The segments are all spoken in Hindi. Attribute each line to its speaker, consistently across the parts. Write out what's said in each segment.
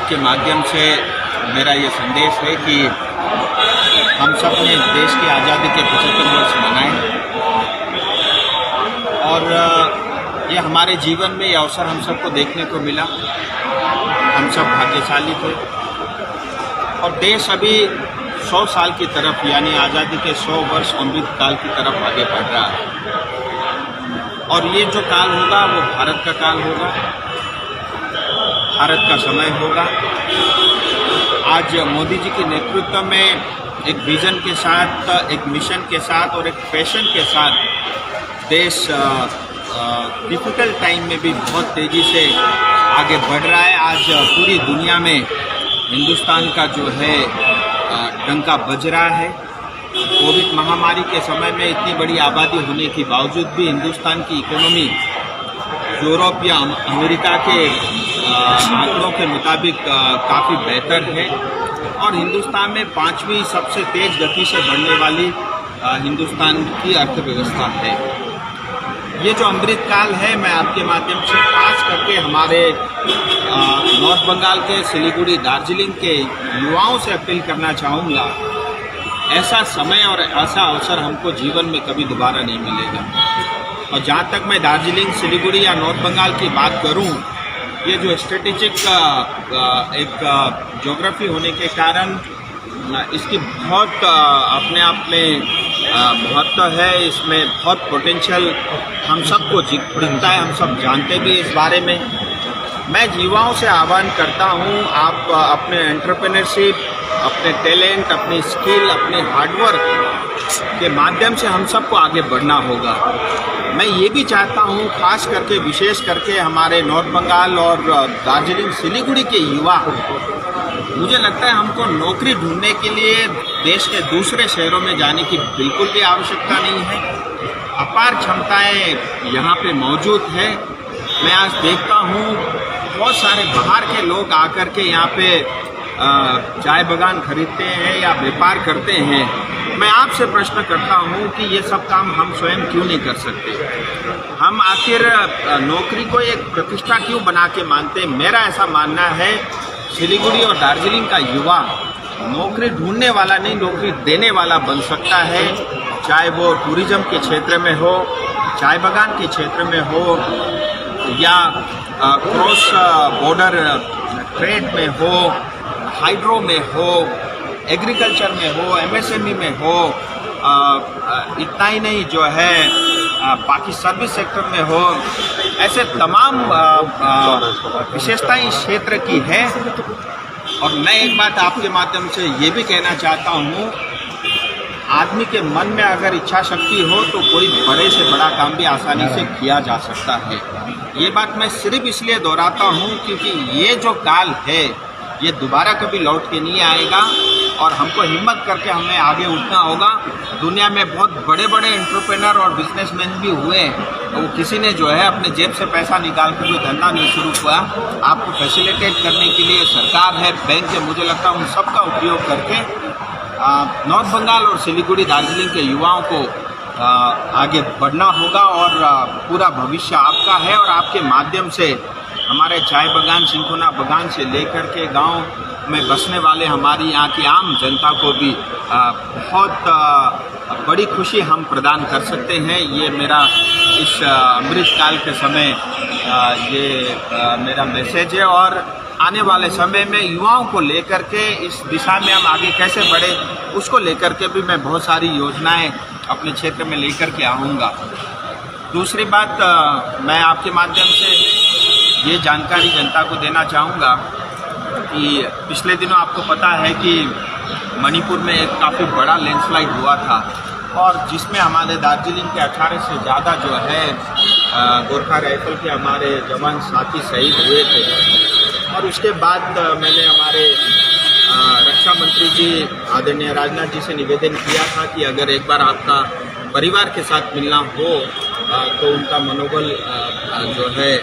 Speaker 1: आपके माध्यम से मेरा ये संदेश है कि हम सब ने देश की आज़ादी के 75 वर्ष मनाए और ये हमारे जीवन में ये अवसर हम सबको देखने को मिला। हम सब भाग्यशाली थे और देश अभी 100 साल की तरफ यानी आज़ादी के 100 वर्ष अमृत काल की तरफ आगे बढ़ रहा है। और ये जो काल होगा वो भारत का काल होगा, भारत का समय होगा। आज मोदी जी के नेतृत्व में एक विज़न के साथ, एक मिशन के साथ और एक पैशन के साथ देश डिफ़िकल्ट टाइम में भी बहुत तेज़ी से आगे बढ़ रहा है। आज पूरी दुनिया में हिंदुस्तान का जो है डंका बज रहा है। कोविड महामारी के समय में इतनी बड़ी आबादी होने के बावजूद भी हिंदुस्तान की इकोनॉमी यूरोप या अमेरिका के आंकड़ों के मुताबिक काफ़ी बेहतर है और हिंदुस्तान में 5वीं सबसे तेज़ गति से बढ़ने वाली हिंदुस्तान की अर्थव्यवस्था है। ये जो अमृत काल है, मैं आपके माध्यम से खास करके हमारे नॉर्थ बंगाल के सिलीगुड़ी, दार्जिलिंग के युवाओं से अपील करना चाहूँगा, ऐसा समय और ऐसा अवसर हमको जीवन में कभी दोबारा नहीं मिलेगा। और जहाँ तक मैं दार्जिलिंग, सिलीगुड़ी या नॉर्थ बंगाल की बात करूँ, ये जो स्ट्रेटेजिक एक ज्योग्राफी होने के कारण इसकी बहुत अपने आप में महत्व है। इसमें बहुत पोटेंशियल हम सबको दिखता है, हम सब जानते भी इस बारे में। मैं युवाओं से आह्वान करता हूँ, आप अपने एंटरप्रेन्योरशिप, अपने टैलेंट, अपनी स्किल, अपने हार्डवर्क के माध्यम से हम सबको आगे बढ़ना होगा। मैं ये भी चाहता हूँ, खास करके विशेष करके हमारे नॉर्थ बंगाल और दार्जिलिंग, सिलीगुड़ी के युवा, मुझे लगता है हमको नौकरी ढूंढने के लिए देश के दूसरे शहरों में जाने की बिल्कुल भी आवश्यकता नहीं है। अपार क्षमताएं यहाँ पे मौजूद है। मैं आज देखता हूँ बहुत सारे बाहर के लोग आकर के यहाँ पे चाय बागान खरीदते हैं या व्यापार करते हैं। मैं आपसे प्रश्न करता हूँ कि ये सब काम हम स्वयं क्यों नहीं कर सकते? हम आखिर नौकरी को एक प्रतिष्ठा क्यों बना के मानते? मेरा ऐसा मानना है, सिलीगुड़ी और दार्जिलिंग का युवा नौकरी ढूंढने वाला नहीं, नौकरी देने वाला बन सकता है। चाहे वो टूरिज्म के क्षेत्र में हो, चाय बागान के क्षेत्र में हो या क्रॉस बॉर्डर ट्रेड में हो, हाइड्रो में हो, एग्रीकल्चर में हो, एमएसएमई में हो, इतना ही नहीं जो है बाकी सर्विस सेक्टर में हो, ऐसे तमाम विशेषताएं इस क्षेत्र की है। और मैं एक बात आपके माध्यम से ये भी कहना चाहता हूँ, आदमी के मन में अगर इच्छा शक्ति हो तो कोई बड़े से बड़ा काम भी आसानी से किया जा सकता है। ये बात मैं सिर्फ इसलिए दोहराता हूँ क्योंकि ये जो काल है ये दोबारा कभी लौट के नहीं आएगा और हमको हिम्मत करके हमें आगे उठना होगा। दुनिया में बहुत बड़े बड़े एंटरप्रेन्योर और बिजनेसमैन भी हुए, तो किसी ने जो है अपने जेब से पैसा निकाल कर जो धंधा नहीं शुरू किया, आपको फैसिलिटेट करने के लिए सरकार है, बैंक है, मुझे लगता है उन सब का उपयोग करके नॉर्थ बंगाल और सिलीगुड़ी, दार्जिलिंग के युवाओं को आगे बढ़ना होगा और पूरा भविष्य आपका है। और आपके माध्यम से हमारे चाय बागान, सिंकोना बागान से लेकर के गांव में बसने वाले हमारी यहाँ की आम जनता को भी बहुत बड़ी खुशी हम प्रदान कर सकते हैं। ये मेरा इस अमृत काल के समय ये मेरा मैसेज है और आने वाले समय में युवाओं को लेकर के इस दिशा में हम आगे कैसे बढ़े, उसको लेकर के भी मैं बहुत सारी योजनाएं अपने क्षेत्र में लेकर के आऊँगा। दूसरी बात, मैं आपके माध्यम से ये जानकारी जनता को देना चाहूँगा कि पिछले दिनों आपको पता है कि मणिपुर में एक काफ़ी बड़ा लैंडस्लाइड हुआ था और जिसमें हमारे दार्जिलिंग के 18 से ज़्यादा जो है गोरखा राइफल के हमारे जवान साथी शहीद हुए थे। और उसके बाद मैंने हमारे रक्षा मंत्री जी आदरणीय राजनाथ जी से निवेदन किया था कि अगर एक बार आपका परिवार के साथ मिलना हो तो उनका मनोबल जो है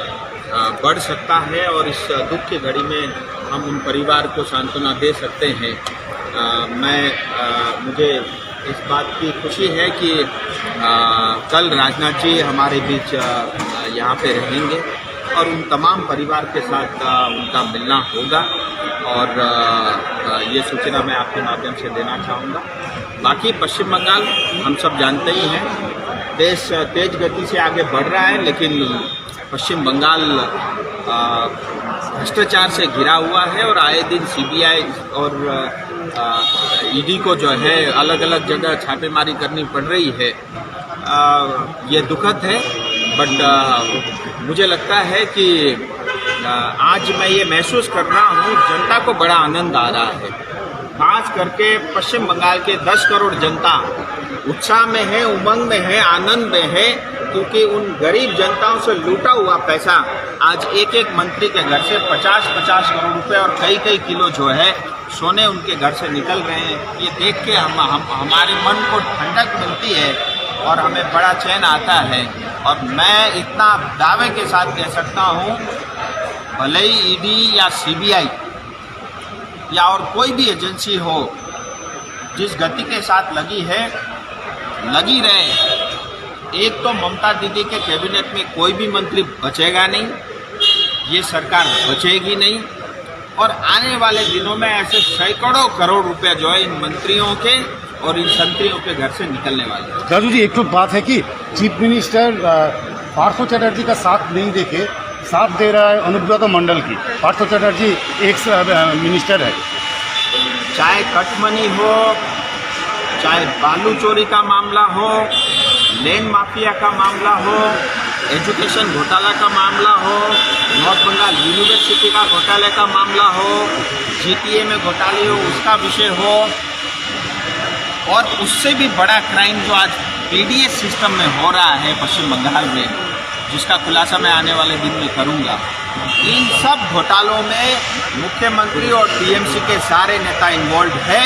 Speaker 1: बढ़ सकता है और इस दुख की घड़ी में हम उन परिवार को सांत्वना दे सकते हैं। मुझे इस बात की खुशी है कि कल राजनाथ जी हमारे बीच यहाँ पे रहेंगे और उन तमाम परिवार के साथ उनका मिलना होगा और ये सूचना मैं आपके माध्यम से देना चाहूँगा। बाकी पश्चिम बंगाल हम सब जानते ही हैं, देश तेज गति से आगे बढ़ रहा है, लेकिन पश्चिम बंगाल भ्रष्टाचार से घिरा हुआ है और आए दिन सीबीआई और ईडी को जो है अलग अलग जगह छापेमारी करनी पड़ रही है। ये दुखद है, बट मुझे लगता है कि आज मैं ये महसूस कर रहा हूँ, जनता को बड़ा आनंद आ रहा है। खास करके पश्चिम बंगाल के 10 करोड़ जनता उत्साह में है, उमंग में है, आनंद में है, क्योंकि उन गरीब जनताओं से लूटा हुआ पैसा आज एक एक मंत्री के घर से 50-50 करोड़ रुपए और कई किलो जो है सोने उनके घर से निकल रहे हैं। ये देख के हमारे मन को ठंडक मिलती है और हमें बड़ा चैन आता है। और मैं इतना दावे के साथ कह सकता हूँ, भले ही ईडी या सीबीआई या और कोई भी एजेंसी हो, जिस गति के साथ लगी है, लगी रहे। एक तो ममता दीदी के कैबिनेट में कोई भी मंत्री बचेगा नहीं, ये सरकार बचेगी नहीं, और आने वाले दिनों में ऐसे सैकड़ों करोड़ रुपए जो है इन मंत्रियों के और इन संतरियों के घर से निकलने वाले हैं।
Speaker 2: राजू जी, एक तो बात है कि चीफ मिनिस्टर पार्थ चटर्जी का साथ नहीं देके साथ दे रहा है अनुब्रत मंडल की। पार्थ चटर्जी एक मिनिस्टर है।
Speaker 1: चाहे कटमनी हो, चाहे बालू चोरी का मामला हो, लैंड माफिया का मामला हो, एजुकेशन घोटाला का मामला हो, नॉर्थ बंगाल यूनिवर्सिटी का घोटाले का मामला हो, जीटीए में घोटाले हो उसका विषय हो, और उससे भी बड़ा क्राइम जो आज पीडीएस सिस्टम में हो रहा है पश्चिम बंगाल में, जिसका खुलासा मैं आने वाले दिन में करूंगा। इन सब घोटालों में मुख्यमंत्री और टीएमसी के सारे नेता इन्वॉल्व है।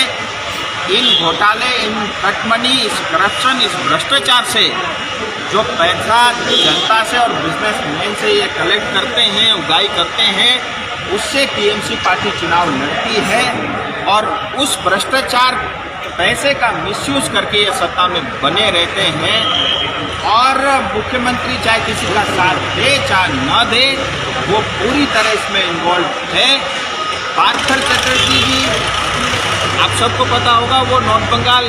Speaker 1: इन घोटाले, इन कटमनी, इस करप्शन, इस भ्रष्टाचार से जो पैसा जनता से और बिजनेसमैन से ये कलेक्ट करते हैं, उगाई करते हैं, उससे टीएमसी पार्टी चुनाव लड़ती है। और उस भ्रष्टाचार पैसे का मिसयूज करके ये सत्ता में बने रहते हैं। और मुख्यमंत्री चाहे किसी का साथ दे चाहे न दे, वो पूरी तरह इसमें इन्वॉल्व है। पार्थ चटर्जी जी, आप सबको पता होगा, वो नॉर्थ बंगाल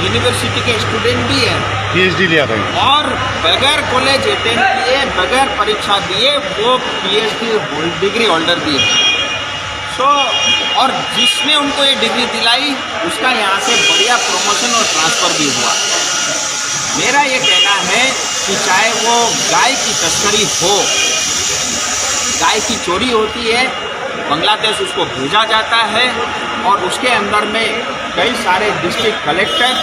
Speaker 1: यूनिवर्सिटी के स्टूडेंट भी है,
Speaker 2: पीएचडी लिया था,
Speaker 1: और बगैर कॉलेज अटेंड किए, बगैर परीक्षा दिए वो पीएचडी डिग्री होल्डर भी है। और जिसने उनको ये डिग्री दिलाई, उसका यहाँ से बढ़िया प्रमोशन और ट्रांसफ़र भी हुआ। मेरा ये कहना है कि चाहे वो गाय की तस्करी हो, गाय की चोरी होती है, बांग्लादेश उसको भेजा जाता है, और उसके अंदर में कई सारे डिस्ट्रिक्ट कलेक्टर,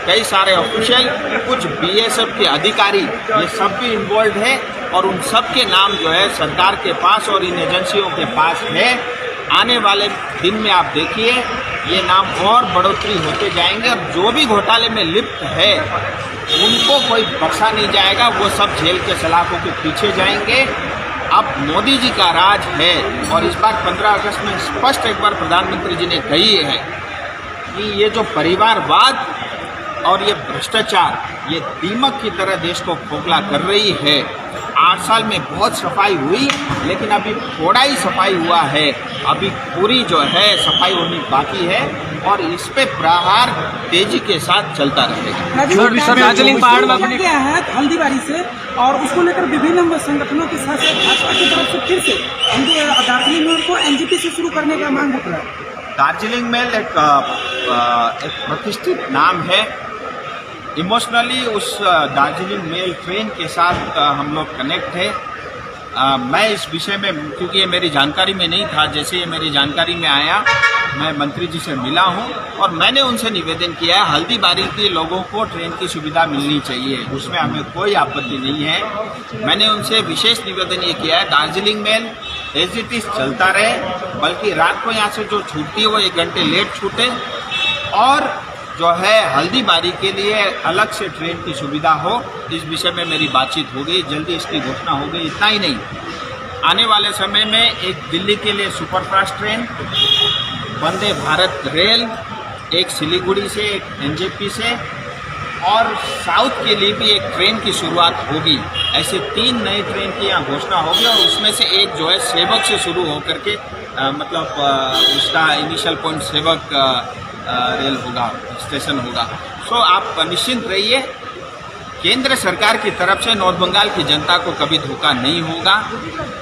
Speaker 1: कई सारे ऑफिशियल, कुछ बीएसएफ के अधिकारी, ये सब भी इन्वॉल्व है। और उन सब के नाम जो है सरकार के पास और इन एजेंसियों के पास है। आने वाले दिन में आप देखिए ये नाम और बढ़ोतरी होते जाएंगे, और जो भी घोटाले में लिप्त है उनको कोई बख्शा नहीं जाएगा, वो सब जेल के सलाखों के पीछे जाएंगे। अब मोदी जी का राज है, और इस बार 15 अगस्त में स्पष्ट एक बार प्रधानमंत्री जी ने कही है कि ये जो परिवारवाद और ये भ्रष्टाचार, ये दीमक की तरह देश को खोखला कर रही है। 8 साल में बहुत सफाई हुई, लेकिन अभी थोड़ा ही सफाई हुआ है, अभी पूरी जो है सफाई होनी बाकी है, और इस पे प्रहार तेजी के साथ चलता रहेगा।
Speaker 3: दार्जिलिंग पहाड़ में क्या है हल्दीबारी से, और उसको लेकर विभिन्न संगठनों के साथ भाजपा की तरफ से फिर से दार्जिलिंग मेल को एनजीपी से शुरू करने का मांग उठ रहा है।
Speaker 1: दार्जिलिंग मेल एक प्रतिष्ठित नाम है। इमोशनली उस दार्जिलिंग मेल ट्रेन के साथ हम लोग कनेक्ट है। मैं इस विषय में, क्योंकि ये मेरी जानकारी में नहीं था, जैसे ये मेरी जानकारी में आया, मैं मंत्री जी से मिला हूँ और मैंने उनसे निवेदन किया है हल्दीबारी के लोगों को ट्रेन की सुविधा मिलनी चाहिए, उसमें हमें कोई आपत्ति नहीं है। मैंने उनसे विशेष निवेदन ये किया है Darjeeling mail as it is चलता रहे, बल्कि रात को यहाँ से जो छूटती है वो 1 घंटे लेट छूटे, और जो है हल्दीबारी के लिए अलग से ट्रेन की सुविधा हो। इस विषय में मेरी बातचीत हो गई, जल्दी इसकी घोषणा हो गई। इतना ही नहीं, आने वाले समय में एक दिल्ली के लिए superfast train, Vande Bharat rail, एक सिलीगुड़ी से, एक एनजेपी से, और साउथ के लिए भी एक ट्रेन की शुरुआत होगी। ऐसे 3 नई ट्रेन की यहाँ घोषणा होगी, और उसमें से एक जो है सेवक से शुरू होकर के उसका इनिशियल पॉइंट सेवक रेल होगा, स्टेशन होगा। सो आप निश्चिंत रहिए, केंद्र सरकार की तरफ से नॉर्थ बंगाल की जनता को कभी धोखा नहीं होगा,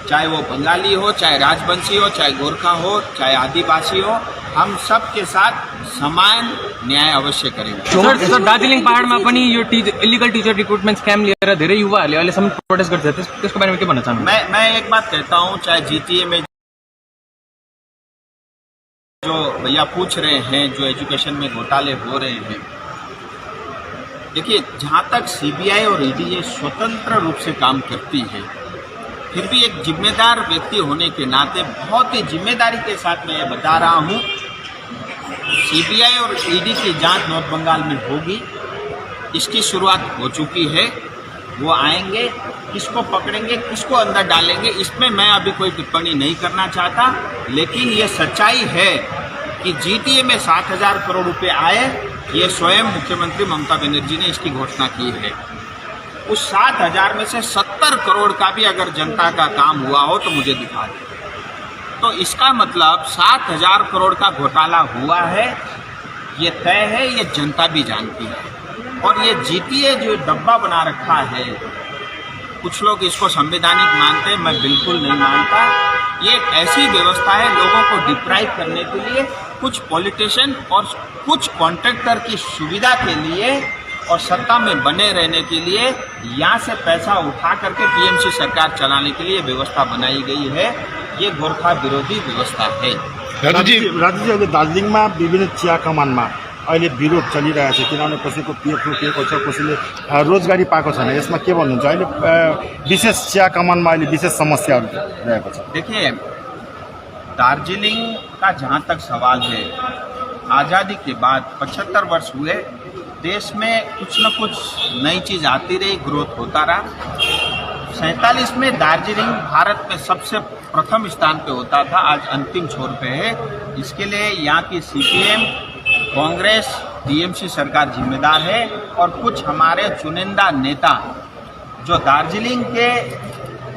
Speaker 1: चाहे वो बंगाली हो, चाहे राजवंशी हो, चाहे गोरखा हो, चाहे आदिवासी हो, हम सब के साथ समान न्याय अवश्य करेंगे।
Speaker 4: सर दार्जिलिङ पहाडमा पनि यो इलिगल टिचर रिक्रुटमेन्ट स्क्याम लिएर धेरै युवाहरूले अहिलेसम्म प्रोटेस्ट गर्छ, त्यसको बारेमा के भन्न चाहनुहुन्छ?
Speaker 1: मैं एक बात कहता हूँ, चाहे जीटीए में जो भैया पूछ रहे हैं, जो एजुकेशन में घोटाले हो रहे हैं, देखिए जहाँ तक सीबीआई और ईडी ये स्वतंत्र रूप से काम करती है, फिर भी एक जिम्मेदार व्यक्ति होने के नाते बहुत ही जिम्मेदारी के साथ मैं ये बता रहा हूँ, सीबीआई और ईडी की जांच नॉर्थ बंगाल में होगी। इसकी शुरुआत हो चुकी है, वो आएंगे, किसको पकड़ेंगे, किसको अंदर डालेंगे, इसमें मैं अभी कोई टिप्पणी नहीं करना चाहता। लेकिन ये सच्चाई है कि जीटीए में 7,000 करोड़ रुपए आए, ये स्वयं मुख्यमंत्री ममता बनर्जी ने इसकी घोषणा की है। उस 7,000 में से 70 करोड़ का भी अगर जनता का काम हुआ हो तो मुझे दिखा दें। तो इसका मतलब 7,000 करोड़ का घोटाला हुआ है, ये तय है, ये जनता भी जानती है। और ये जीटीए जो डब्बा बना रखा है, कुछ लोग इसको संवैधानिक मानते हैं, मैं बिल्कुल नहीं मानता। ये एक ऐसी व्यवस्था है लोगों को डिप्राइव करने के लिए, कुछ पॉलिटिशियन और कुछ कॉन्ट्रैक्टर की सुविधा के लिए और सत्ता में बने रहने के लिए यहाँ से पैसा उठा करके टीएमसी सरकार चलाने के लिए व्यवस्था बनाई गई है। ये गोरखा विरोधी व्यवस्था है।
Speaker 2: राजुजी अहिले दार्जिलिङमा विभिन्न चिया कमानमा अहिले विरोध चलिरहेको छ, किनभने कसैको पिएफ रोकिएको छ, कसैले रोजगारी पाएको छैन। यसमा के भन्नुहुन्छ? अहिले विशेष चिया कमानमा अहिले विशेष समस्याहरू रहेको छ।
Speaker 1: देखिए, दार्जिलिंग का जहाँ तक सवाल है, आज़ादी के बाद 75 वर्ष हुए, देश में कुछ न कुछ नई चीज़ आती रही, ग्रोथ होता रहा। 47 में दार्जिलिंग भारत में सबसे प्रथम स्थान पे होता था, आज अंतिम छोर पे है। इसके लिए यहाँ की सीपीएम, कांग्रेस, टीएमसी सरकार जिम्मेदार है और कुछ हमारे चुनिंदा नेता जो दार्जिलिंग के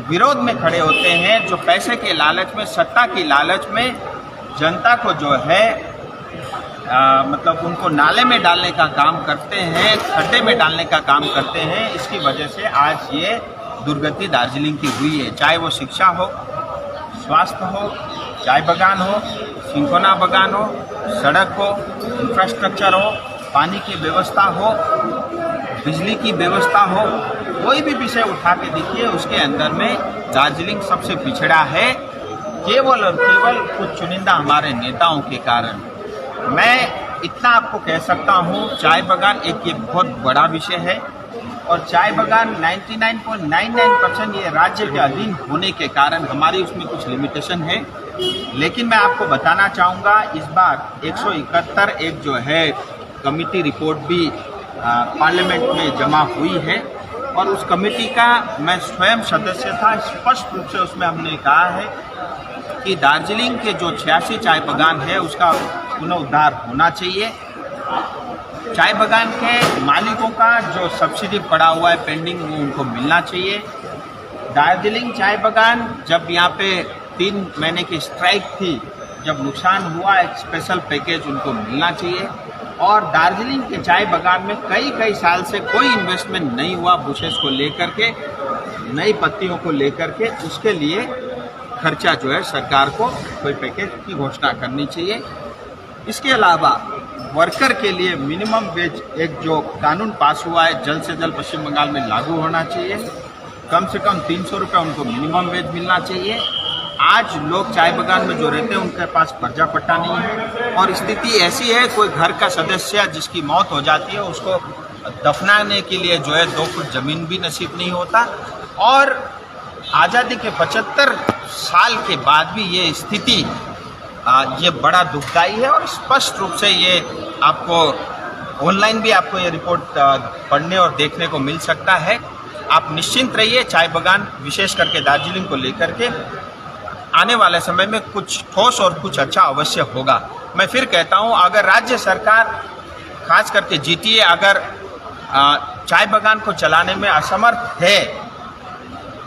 Speaker 1: विरोध में खड़े होते हैं, जो पैसे के लालच में, सत्ता की लालच में जनता को जो है उनको नाले में डालने का काम करते हैं, खड्डे में डालने का काम करते हैं। इसकी वजह से आज ये दुर्गति दार्जिलिंग की हुई है। चाहे वो शिक्षा हो, स्वास्थ्य हो, चाय बागान हो, सिंकोना बागान हो, सड़क हो, इंफ्रास्ट्रक्चर हो, पानी की व्यवस्था हो, बिजली की व्यवस्था हो, कोई भी विषय उठा के देखिए, उसके अंदर में दार्जिलिंग सबसे पिछड़ा है, केवल और केवल कुछ चुनिंदा हमारे नेताओं के कारण। मैं इतना आपको कह सकता हूँ, चाय बागान एक ये बहुत बड़ा विषय है और चाय बागान 99.99% ये राज्य के अधीन होने के कारण हमारी उसमें कुछ लिमिटेशन है। लेकिन मैं आपको बताना चाहूँगा, इस बार 171 एक जो है कमिटी रिपोर्ट भी पार्लियामेंट में जमा हुई है और उस कमेटी का मैं स्वयं सदस्य था। स्पष्ट रूप से उसमें हमने कहा है कि दार्जिलिंग के जो 86 चाय बागान है उसका पुनरुद्धार होना चाहिए। चाय बागान के मालिकों का जो सब्सिडी पड़ा हुआ है पेंडिंग, वो उनको मिलना चाहिए। दार्जिलिंग चाय बागान जब यहाँ पे 3 महीने की स्ट्राइक थी, जब नुकसान हुआ, एक स्पेशल पैकेज उनको मिलना चाहिए। और दार्जिलिंग के चाय बागान में कई साल से कोई इन्वेस्टमेंट नहीं हुआ बुशेस को लेकर के, नई पत्तियों को लेकर के, उसके लिए खर्चा जो है सरकार को कोई पैकेज की घोषणा करनी चाहिए। इसके अलावा वर्कर के लिए मिनिमम वेज एक जो कानून पास हुआ है जल्द से जल्द पश्चिम बंगाल में लागू होना चाहिए। कम से कम 300 रुपये उनको मिनिमम वेज मिलना चाहिए। आज लोग चाय बागान में जो रहते हैं उनके पास पर्चा पट्टा नहीं है और स्थिति ऐसी है, कोई घर का सदस्य जिसकी मौत हो जाती है उसको दफनाने के लिए जो है 2 फुट जमीन भी नसीब नहीं होता। और आज़ादी के 75 साल के बाद भी ये स्थिति ये बड़ा दुखदायी है और स्पष्ट रूप से ये आपको ऑनलाइन भी आपको ये रिपोर्ट पढ़ने और देखने को मिल सकता है। आप निश्चिंत रहिए, चाय बागान विशेष करके दार्जिलिंग को लेकर के आने वाले समय में कुछ ठोस और कुछ अच्छा अवश्य होगा। मैं फिर कहता हूँ, अगर राज्य सरकार खास करके जीटीए अगर चाय बागान को चलाने में असमर्थ है,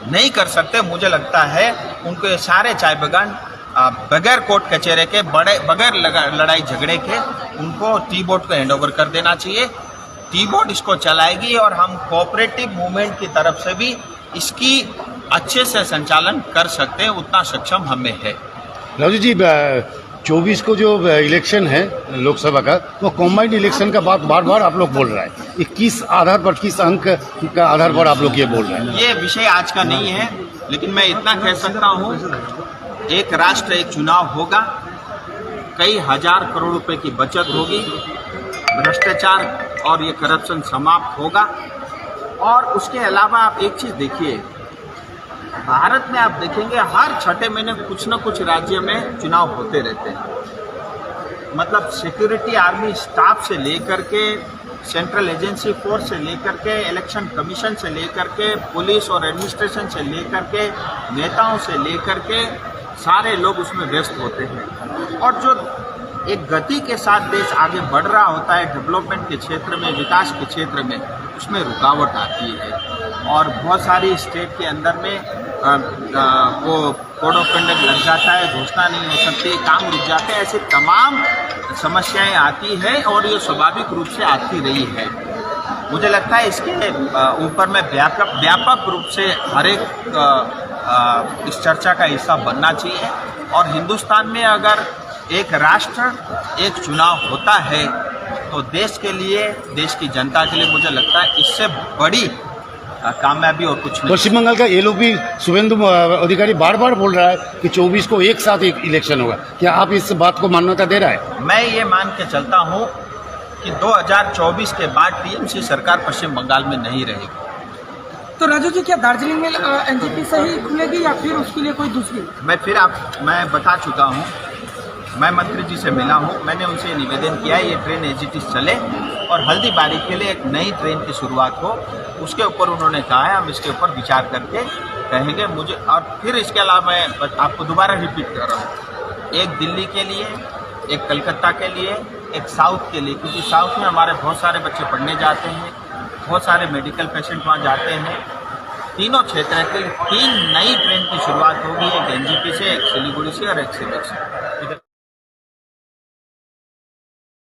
Speaker 1: नहीं कर सकते, मुझे लगता है उनको ये सारे चाय बागान बगैर कोर्ट कचहरे के बगैर लड़ाई झगड़े के उनको टी बोर्ड को हैंडओवर कर देना चाहिए। टी बोर्ड इसको चलाएगी और हम कोऑपरेटिव मूवमेंट की तरफ से भी इसकी अच्छे से संचालन कर सकते हैं, उतना सक्षम हमें है।
Speaker 5: राजू जी 24 को जो इलेक्शन है लोकसभा का, वो कॉम्बाइंड इलेक्शन का बात बार बार आप लोग बोल रहे हैं, ये किस आधार पर, किस अंक का आधार पर आप लोग ये बोल रहे हैं?
Speaker 1: ये विषय आज का नहीं है, लेकिन मैं इतना कह सकता हूँ, एक राष्ट्र एक चुनाव होगा, कई हजार करोड़ रुपए की बचत होगी, भ्रष्टाचार और ये करप्शन समाप्त होगा। और उसके अलावा आप एक चीज देखिए, भारत में आप देखेंगे हर 6 महीने कुछ न कुछ राज्य में चुनाव होते रहते हैं। मतलब सिक्योरिटी आर्मी स्टाफ से लेकर के, सेंट्रल एजेंसी फोर्स से लेकर के, इलेक्शन कमीशन से लेकर के, पुलिस और एडमिनिस्ट्रेशन से लेकर के, नेताओं से लेकर के, सारे लोग उसमें व्यस्त होते हैं। और जो एक गति के साथ देश आगे बढ़ रहा होता है डेवलपमेंट के क्षेत्र में, विकास के क्षेत्र में, उसमें रुकावट आती है। और बहुत सारी स्टेट के अंदर में वो कोड ऑफ कंडक्ट लग जाता है, घोषणा नहीं हो सकती, काम रुक जाते हैं, ऐसी तमाम समस्याएं आती है और ये स्वाभाविक रूप से आती रही है। मुझे लगता है इसके ऊपर में व्यापक रूप से हर एक इस चर्चा का हिस्सा बनना चाहिए। और हिंदुस्तान में अगर एक राष्ट्र एक चुनाव होता है तो देश के लिए, देश की जनता के लिए मुझे लगता है इससे बड़ी कामयाबी और कुछ नहीं।
Speaker 5: पश्चिम बंगाल का एलओपी शुभेंदु अधिकारी बार बार बोल रहा है कि 24 को एक साथ एक इलेक्शन होगा, क्या आप इस बात को मान्यता दे रहा है?
Speaker 1: मैं ये मान के चलता हूँ कि 2024 के बाद टीएमसी सरकार पश्चिम बंगाल में नहीं रहेगी।
Speaker 3: तो राजू जी, क्या दार्जिलिंग में एनजीपी से ही खुलेगी या फिर उसके लिए कोई दूसरी?
Speaker 1: मैं बता चुका हूँ, मैं मंत्री जी से मिला हूँ, मैंने उनसे निवेदन किया है ये ट्रेन एजीटीज चले और हल्दीबारी के लिए एक नई ट्रेन की शुरुआत हो। उसके ऊपर उन्होंने कहा है हम इसके ऊपर विचार करके कहेंगे। मुझे और फिर इसके अलावा मैं आपको दोबारा रिपीट कर रहा हूँ, एक दिल्ली के लिए, एक कलकत्ता के लिए, एक साउथ के लिए, क्योंकि साउथ में हमारे बहुत सारे बच्चे पढ़ने जाते हैं, बहुत सारे मेडिकल पेशेंट वहाँ जाते हैं। तीनों क्षेत्र के लिए 3 नई ट्रेन की शुरुआत होगी, एक एनजीपी से, एक सिलीगुड़ी से और एक सिलेक्ट से।